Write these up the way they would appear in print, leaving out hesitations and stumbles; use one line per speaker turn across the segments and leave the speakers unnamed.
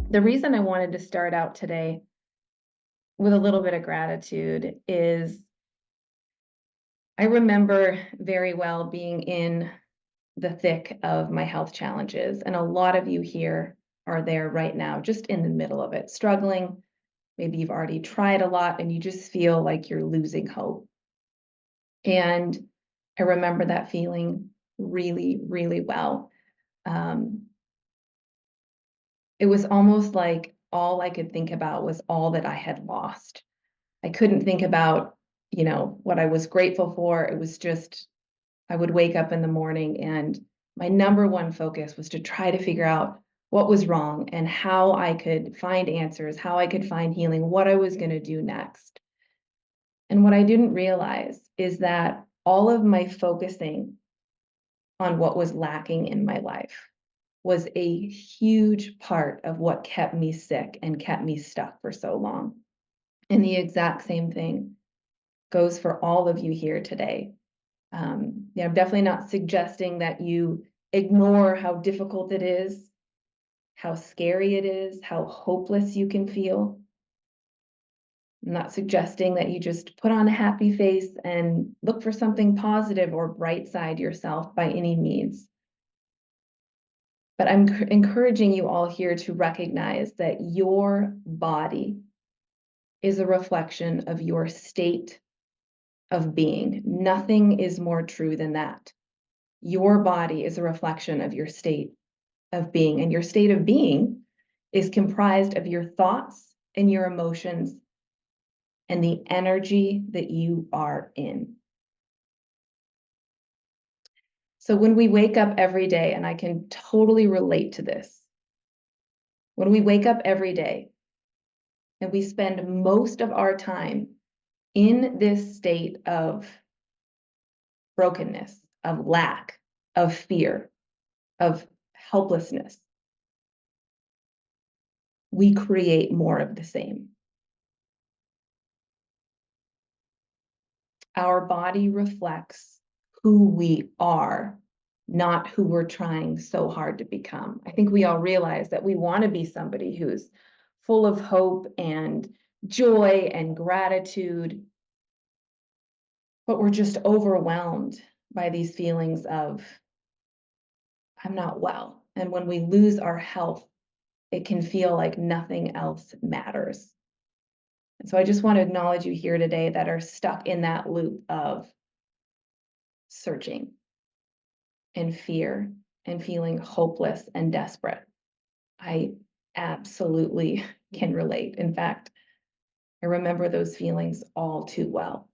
The reason I wanted to start out today with a little bit of gratitude is I remember very well being in the thick of my health challenges, and a lot of you here are there right now, just in the middle of it, struggling. Maybe you've already tried a lot and you just feel like you're losing hope. And I remember that feeling really, really well. Um, it was almost like all I could think about was all that I had lost. I couldn't think about, what I was grateful for. It was just, I would wake up in the morning and my number one focus was to try to figure out what was wrong and how I could find answers, how I could find healing, what I was going to do next. And what I didn't realize is that all of my focusing on what was lacking in my life was a huge part of what kept me sick and kept me stuck for so long. And the exact same thing goes for all of you here today. I'm definitely not suggesting that you ignore how difficult it is, how scary it is, how hopeless you can feel. I'm not suggesting that you just put on a happy face and look for something positive or bright side yourself by any means. But I'm encouraging you all here to recognize that your body is a reflection of your state of being. Nothing is more true than that. Your body is a reflection of your state of being, and your state of being is comprised of your thoughts and your emotions and the energy that you are in. So when we wake up every day, and I can totally relate to this, when we wake up every day and we spend most of our time in this state of brokenness, of lack, of fear, of helplessness, we create more of the same. Our body reflects who we are, not who we're trying so hard to become. I think we all realize that we want to be somebody who's full of hope and joy and gratitude, but we're just overwhelmed by these feelings of, I'm not well. And when we lose our health, it can feel like nothing else matters. And so I just want to acknowledge you here today that are stuck in that loop of searching and fear and feeling hopeless and desperate. I absolutely can relate. In fact, I remember those feelings all too well.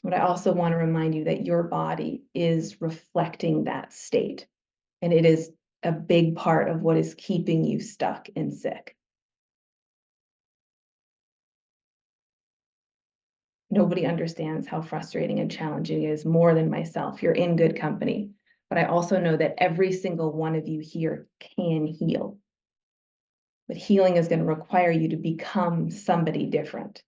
But I also want to remind you that your body is reflecting that state, and it is a big part of what is keeping you stuck and sick. Nobody understands how frustrating and challenging it is more than myself. You're in good company. But I also know that every single one of you here can heal. But healing is going to require you to become somebody different,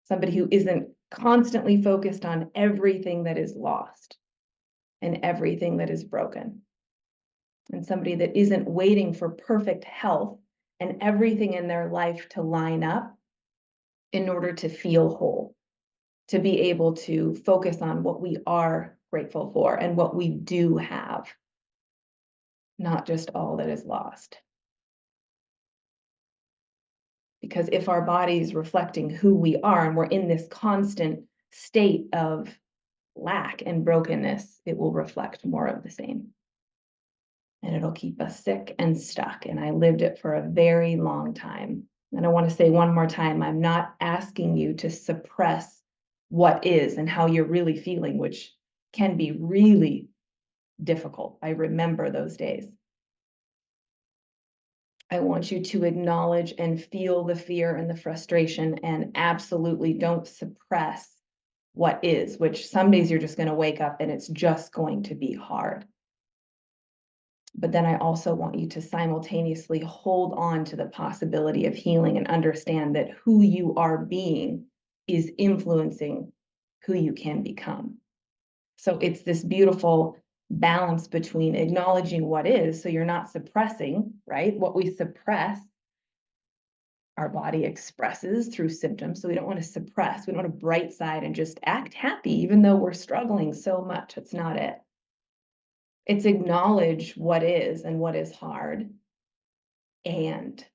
somebody who isn't constantly focused on everything that is lost and everything that is broken, and somebody that isn't waiting for perfect health and everything in their life to line up in order to feel whole, to be able to focus on what we are grateful for and what we do have, not just all that is lost. Because if our body is reflecting who we are and we're in this constant state of lack and brokenness, it will reflect more of the same. And it'll keep us sick and stuck. And I lived it for a very long time. And I want to say one more time, I'm not asking you to suppress what is and how you're really feeling, which can be really difficult. I remember those days. I want you to acknowledge and feel the fear and the frustration, and absolutely don't suppress what is, which some days you're just going to wake up and it's just going to be hard. But then I also want you to simultaneously hold on to the possibility of healing and understand that who you are being is influencing who you can become. So it's this beautiful balance between acknowledging what is, so you're not suppressing, right? What we suppress, our body expresses through symptoms. So we don't want to suppress. We don't want to bright side and just act happy, even though we're struggling so much. That's not it. It's acknowledge what is and what is hard and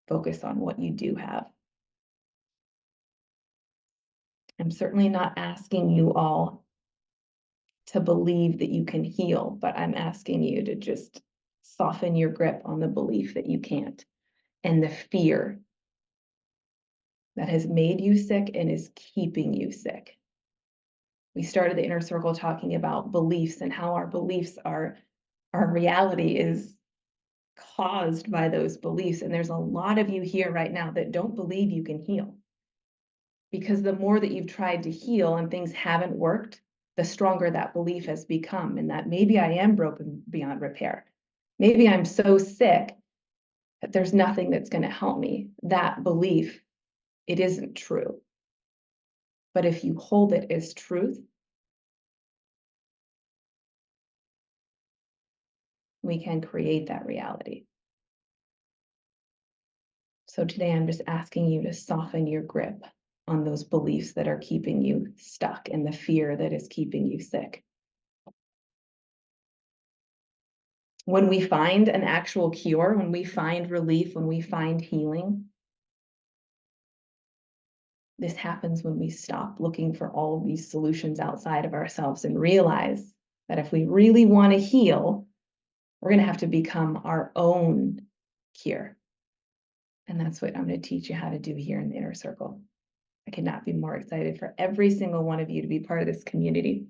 focus on what you do have. I'm certainly not asking you all to believe that you can heal, but I'm asking you to just soften your grip on the belief that you can't and the fear that has made you sick and is keeping you sick. We started the inner circle talking about beliefs and how our beliefs are, our reality is caused by those beliefs. And there's a lot of you here right now that don't believe you can heal. Because the more that you've tried to heal and things haven't worked, the stronger that belief has become, and that maybe I am broken beyond repair. Maybe I'm so sick that there's nothing that's going to help me. That belief, it isn't true. But if you hold it as truth, we can create that reality. So today I'm just asking you to soften your grip on those beliefs that are keeping you stuck and the fear that is keeping you sick. When we find an actual cure, when we find relief, when we find healing, this happens when we stop looking for all of these solutions outside of ourselves and realize that if we really want to heal, we're going to have to become our own cure. And that's what I'm going to teach you how to do here in the inner circle. I could not be more excited for every single one of you to be part of this community.